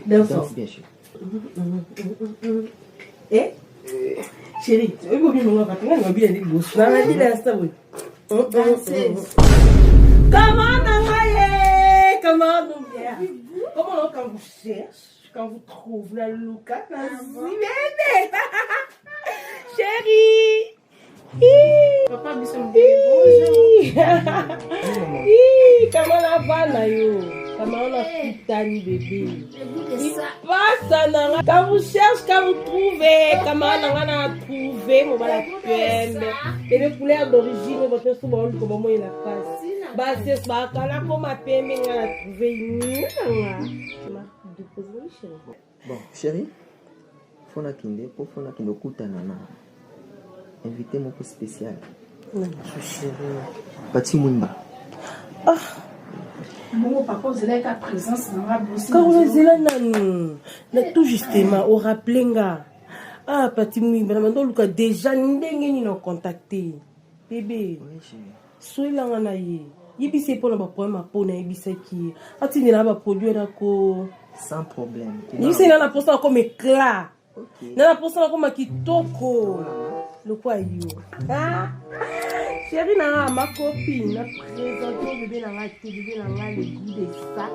Danse bien, chérie. Eh? Chérie, tu veux bien me faire un bien de bouche. Là, la vie est stable. Comment on quand vous cherche, quand vous trouve la Luca, bébé. Chérie. Papa, nous sommes bonjour. Comment la va là yo? Comment on a putani bébé? Il passe nanga. Quand vous cherchez, quand vous trouvez, comment on a trouvé, mon bala pembe. Et les couleurs d'origine, votre souvent comme moi il a passé. Bah c'est ça, quand la comme pembe on a trouvé. Bon, chérie, faut na kinde, faut na kinde kutana na. Invité mon spécial. Non, chérie. Pati Mumba. Ah. Mon papa, vous avez la présence dans la bouche. Quand vous êtes là, tout justement, au rapplenga. Ah, Pati Mumba, on déjà n'engue nous contacter. Bébé. Oui, chérie. Soyez là en aïe. Ibi c'est pour le problème pour na ibi c'est qui. Ati ni na ba produit na ko. Sans problème. Ibi c'est na posta comme éclat. OK. Na posta comme kitoko. Le quoi yo. Ah. Chérie na ma copine na présente bébé na la bébé na le goût de ça.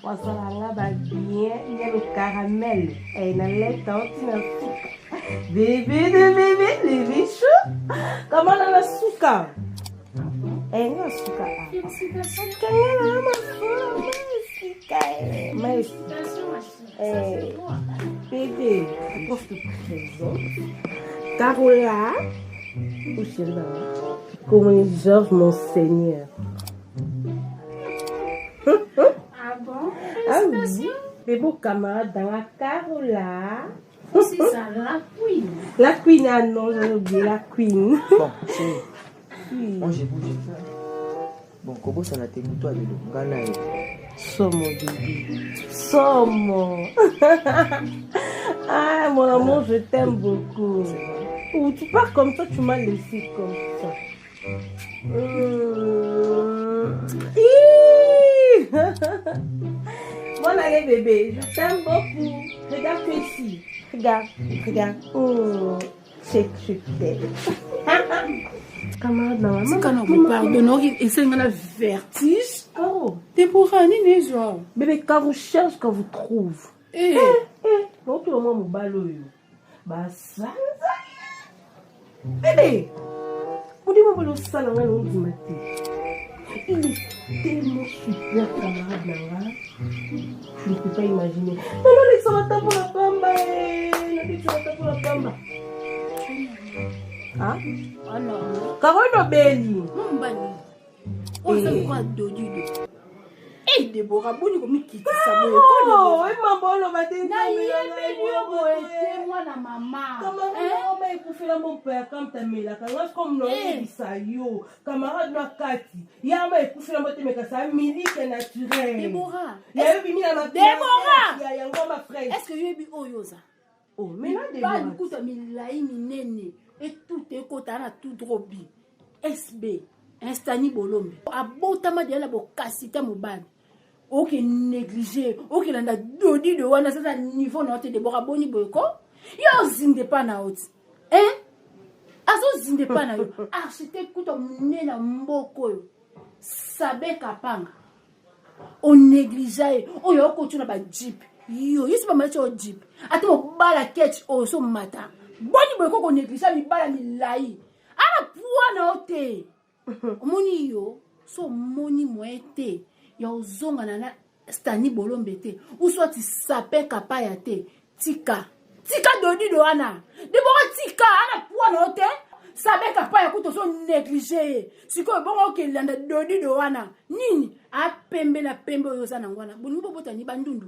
On ça la ba bien, il y a le caramel et na lait tanti na sucre. Bébé chou. Comment na la sucre? Eh na sucre. Bébé, pour te présenter, Carola, ou chérie, comme Georges Monseigneur. Ah bon? Ah oui, des beaux camarades dans la Carola. C'est ça, la queen. La queen, ah non, j'ai oublié la queen. Bon, chérie. Moi, je bouge. Bon, comment ça n'a été pour toi de Ghana? Somo, bébé. Somo. Ah, mon amour, je t'aime beaucoup. Ou tu pars comme ça, tu m'as laissé comme ça. Bon, allez, bébé, je t'aime beaucoup. Regarde ici. Regarde. Oh, c'est super. Camarade, non, Si quand on pardonne, il s'est mis la vertige. Caro. T'es pour un nez, genre. Bébé, quand vous cherchez, quand vous trouvez. Eh. Non, tout le monde me balo. Bah, ça. Bébé. Vous dites-moi le ça, là, on dit matin. Il est tellement super, camarade, là. Je ne peux pas imaginer. Non, laissez moi taper pour la pamba. Laissez moi taper pour la pamba. Hein? Ah non. Carole Belli. Non, bani. On s'est quoi dodu. Eh, Déborah, bon, il me quitte ça. Oh, et maman, on va te dire. Moi, la maman. Comment on va écouffer là mon père comme ta mère là comme non ça yo camarade na kati ya ma écouffer là mon te meka ça milique naturel Déborah. Ya yo bimi na ma Déborah. Ya yango ma frère. Est-ce que yebi oyoza? Oh, mais là Déborah. Déborah. Ba kuta milai minene et tout est kota na tout drobi. SB Instani Bolombe. Abotama de la bokasita mobile. Ok négligé, ok landa dodi de wana ça niveau note Déborah boni boyko. Yo zinde pa na oti. Hein? Azo zinde pa na yo. Architecte kuto mnena mboko yo. Sabe kapanga. On négligé, o yo ko tuna ba jeep. Yo, yisi ba macho jeep. Ati mo bala catch o so mata. Boni boyko ko négligé mi bala mi lai. Ana puwa na ote. Moni yo, so moni moete. Ya uzonga na Stani Bolombe te. Ou soit ti sape kapaya te. Tika dodi do ana. Déborah tika ana puwa na ote. Sabe kapaya kuto so négligé. Siko bongo ke landa dodi do ana. Nini? A pembe na pembe oyo sana ngwana. Boni bobota ni bandundu.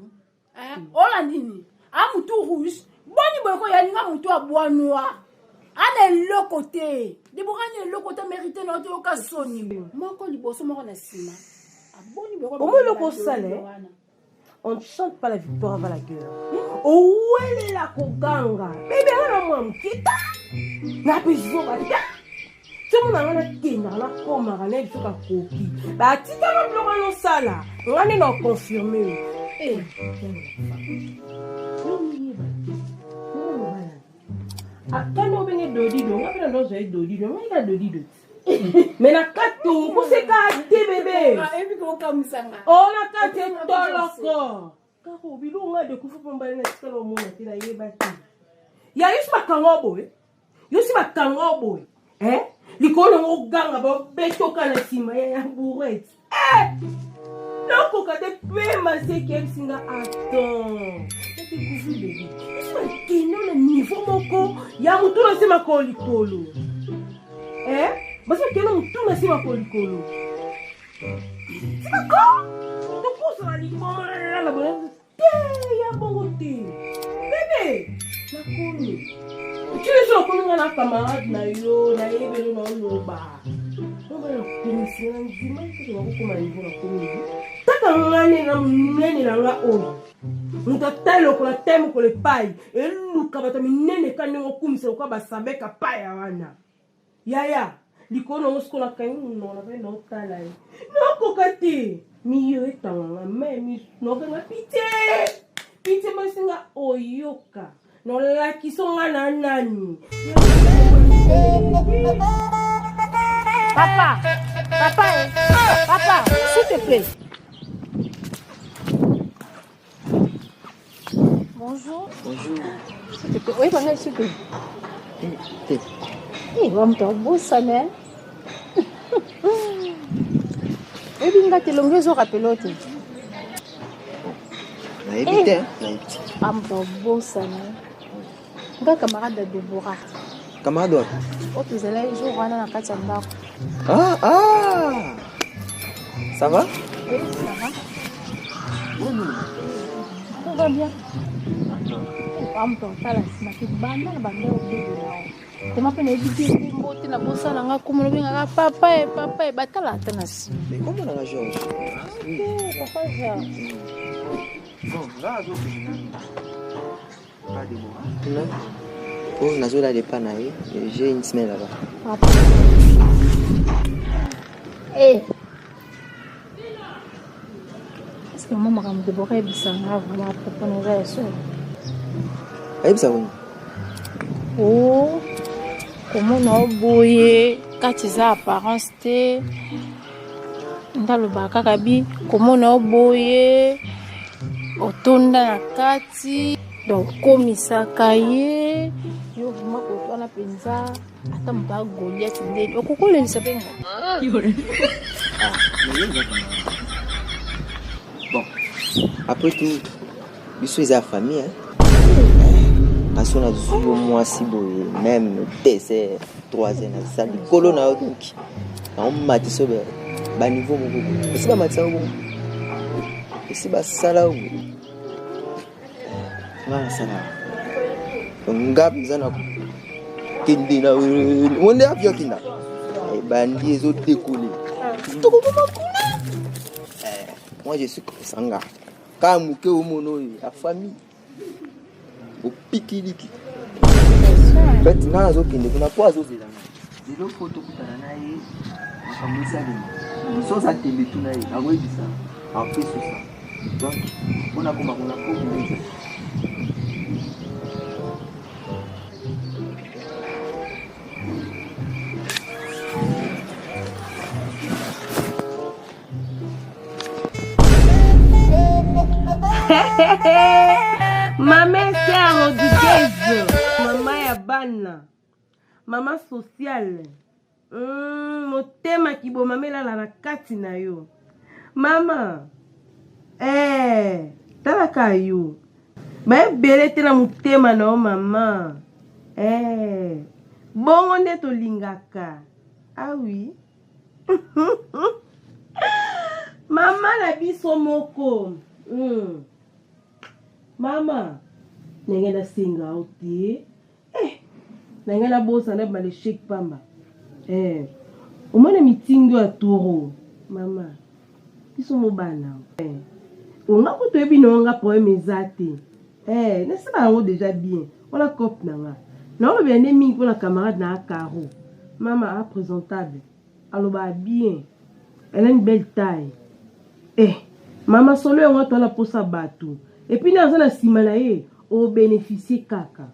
Ola nini? A mutu rouge. Boni boyko ya ninga mutu a bois noir. Ana eloko te. Déborah ni eloko te mérité na ote oka soni. Moko liboso moko na sima. Au moins le salé, on ne chante pas la victoire avant la guerre. Oh, elle est la koganga. Bébé, on a mon kita. Na besoin de ça. C'est mon amant qui n'a la comme un élève sur la coquille. Bah, si tu as le plan dans ça là, on est non confirmé. Quand on vient de Dido, on a besoin de Dido, on a de Dido. Mais na katou, vous c'est qu'à bébé. Et puis qu'on comme ça. On a katé toloko. Karo, bilou on a de kufu pour m'baler na skalo mona tila yebati. Ya yusi makangobo eh. Yusi makangobo eh. Likolo ngoganga ba beto kana sima ya bourette. Non kokate pe maseke singa attends. Tete kufu bébé. Yusi kino na niveau moko ya mutu na sima ko likolo. Parce que nous tout na sima ko likolo. Sima ko? Tu pousse la likolo la bonne. Ya bongo te. Bébé, la koni. Tu es sur comme na camarade na yo, na yebelo na loba. On va le finir en dimanche que on va comment niveau na komi. Taka ngane na munene na nga o. Muta telo ko la temo ko le pai. E luka bata minene kane ngokumisa ko ba sabeka pai wana. Yaya, likono muskola kainu no na be no tala. No kokati. Miyo etanga me no nga pite masinga oyoka no laki songa na nani. Papa, s'il te plaît. Bonjour. S'il te plaît. Oui, bonjour, s'il te plaît. Il va me faire beau ça, mais. Et puis, il te longué sur la pelote. Naïbité, Ah, me beau ça, mais. Un camarade de Déborah. Camarade. Oh, tu es là, je vois dans la Kachamba. Ah! Ça va? Oui, ça va. Tout va bien. Ah, me tourne pas la semaine. Tu vas mal, bandé au bébé. Tu m'as peine évité de monter la bosse à la comme le bien. Papa et batala tenasi. Mais comment on a la Georges? Pourquoi ça? Bon, là, non. Oh, Nazola de Panaï, j'ai une semaine là-bas. Eh! Est-ce que maman me déborder bisanga vraiment pour nous faire ça? Aïe, ça va. Oh! Comment on a boyé? Quand ils ont apparence, dans le bac à gabi, comment on a boyé? Otonda na kati. Donc, comme ça, cahier, yo vraiment pour toi la penza, attends pas Goliath ndé. Okoko le sabenga. Bon, après tout, je suis à la famille. Parce qu'on a vu au moins si beau, même c'est 3 ans, ça dit colonne à donc. On m'a dit ça, bah niveau mon c'est pas matin bon. Et c'est pas ça là où. Voilà ça là. On garde ça là. Kindi na, on est à bien kinda. Et bandi les autres décollés. Moi je suis sanga. Quand muke au mono la famille. Au pikiliki. Bet na zo kinde kuna kwa zo zela. Zelo photo kutana naye. Akamisa lini. So za tembe tu naye. Awe bisa. Après ça. Donc on a kuma kuna ko. Maman c'est rodriguez, maman ya bana, maman sociale. Motema kiboma melala na kati na yo. Mama, talaka yo. Ba ebele te na motema na o mama. Bongo nde tolingaka. Ah oui. Mama na biso moko. Mama, nengena singa oti. Nengena bosa na bale shake pamba. Omona mitingo ya toro. Mama, biso mobana. Onga kuto ebi nonga poème ezate. N'est-ce pas on déjà bien. On la cop nanga. Na on bien nemi pour la camarade na Caro. Mama a présentable. Alors bah bien. Elle a une belle taille. Mama solo yango atwala posa bato. Et puis naza na sima na ye o bénéficier kaka.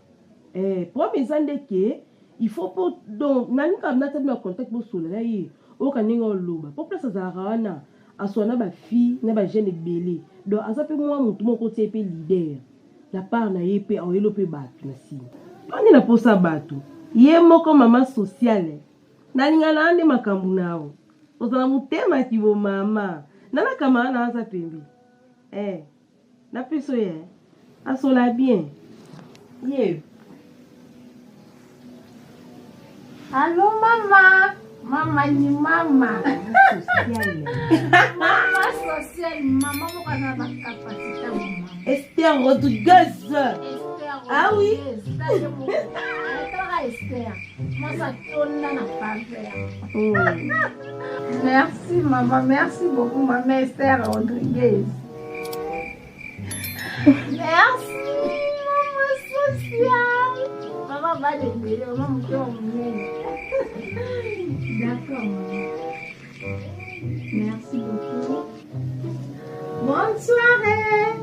Problème ezande ke il faut pour donc nani ka na table na contact bo solo na ye. O kaninga oloba. Pour place za wana asona ba fille na ba jeune belé. Donc azape moi mutu moko tie pe leader. La part na ye pe o yelo pe bato na sima. Ani na posa bato. Ye moko mama sociale. Nani ngana ande makambu nao. Ozala mutema ki bo mama. Nana kama na asa pembi. Na piso ye. Asola bien. Ye. Allô maman. Mama ni mama. Sociale. Mama sociale. Mama moka na ba capacité mama. Esther Rodriguez. Ah oui. Esther. Moi ça tourne na faveur. Merci maman, merci beaucoup maman Esther Rodriguez. Merci maman sociale. Maman va le dire, maman me d'accord maman. Merci beaucoup. Bonne soirée.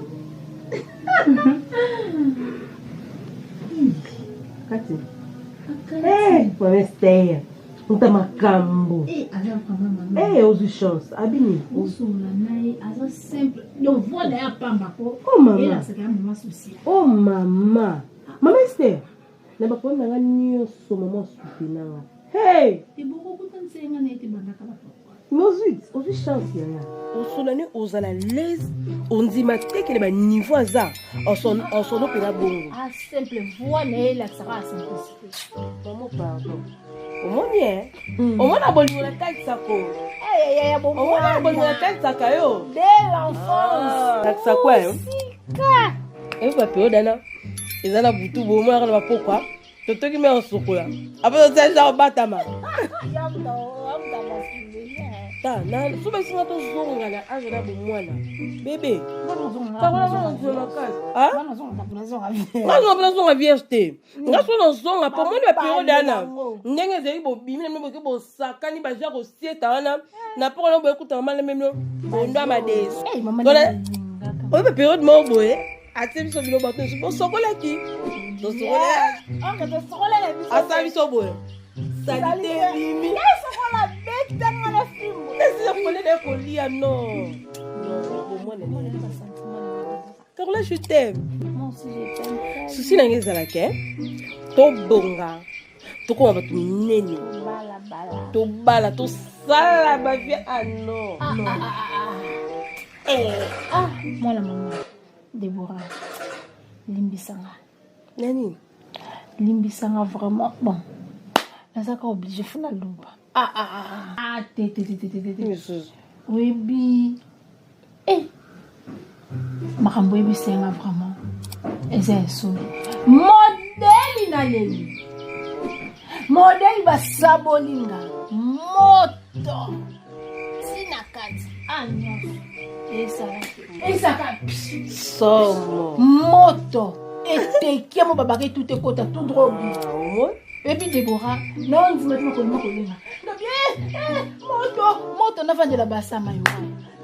Kati. Kwa Esther. Uta makambo. Alors maman. Ozu chance. Abini. Osula naye aza simple. Donc voilà ya pamba ko. Oh maman. Et là c'est quand même maman sociale. Oh maman. Maman Esther. Na ba ko nanga nyonso maman soutenir nga. Hey! Et beaucoup de temps c'est ngana ete bandaka ba papa. Ozu chance ya. Osolani ozala l'aise. On dit ma teke le ba niveau aza. En son opéra bongo. Ah simple voix naye la sera simplicité. Maman pardon. Omoni omona bolingo na kati sako. Bon. Omona bolingo na kati saka yo. Dès l'enfance. Kati sako yo. Ba période na. Ezala butu bo mo na pokwa. Totoki me osokola. Après ça genre batama. Ta na suba singa to zonga na azala bo mwana. Bébé. Nga zonga vierge. Nga zonga pour moi la période ana. Ndenge zeli bo bimi na bo bo sakani ba genre sieta wana. Na pour na bo écouter mal même ondo amades. Oyo ba période mo boye. Ati biso bilo bato so sokola ki. To sokola. Asa biso boye. Salite bimi. Sokola bête ngana film. Laisse coller des colis non. Pour moi Carola je t'aime. Moi aussi je t'aime. Souci na ngeza la ke. To bonga. To ko ba tu neni. To bala to sala ba vie non. Moi la maman. Déborah. Limbisanga. Nani? Limbisanga vraiment bon. Nazaka obligé funa lumba. Té. Oui bi. Makambo yebi senga vraiment. Eza so. Modèle na leli. Modèle ba sabolinga. Moto. Sina kati. Somo. Moto. Et qui mo babaki tout est côté tout droit. Et puis Déborah, non vous mettez ko ma ko linga. Moto na vendre la basa mai.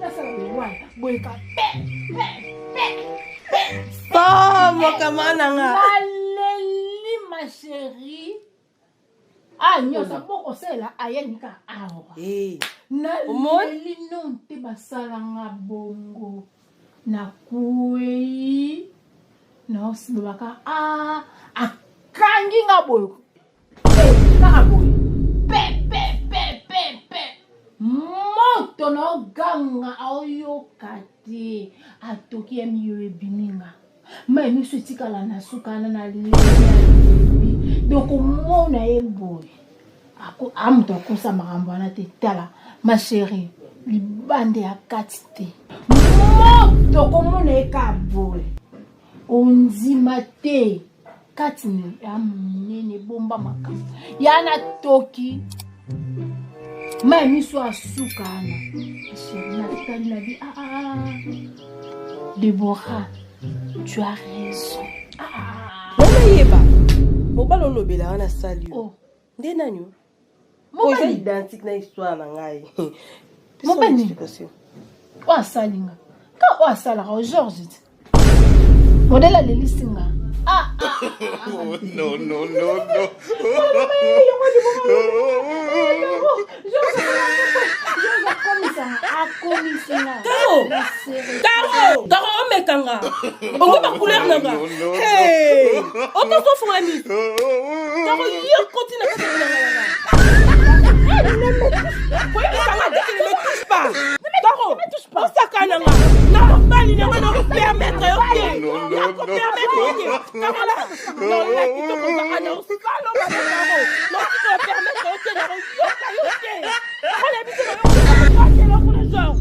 Na sala wai. Boyka. Somo kamana nga. Aleli ma chérie. Nyosa boko sela ayenika awa. Na leli non te basala nga bongo. Na kuei. Na osibaka akangi nga boyo. Kaka boyo. Pe. Moto no ganga aoyo kati. Atoki ya miyo ebininga. Ma emiso etikala na sukana na leli. Donc mona e boy. Ako amuto akosa makambo wana te tala ma chérie libande ya katite. Moto komona e ka boy. Onzima te katine ya munene bomba makambo. Yana toki. Ma emiso asukana. Ma chérie na tali na bi Déborah, tu as raison. Yeba. Mobalo lobela wana sali. Nde nanyo? Mobali identique na histoire na ngai. Mobali. Wa salinga. Quand on s'en la Georges. Modèle à l'hélicinga. Ah, Non. Taro, omekanga. Ongo ba couleur nanga. Hey, oko so fungani. Taro yo continue à Taro, on sakananga. Na mbali na wana permettre ok. Non. Non, là, tu te compares au salon, Taro. Non, tu te permettre ok, Taro. On a mis ça dans le genre.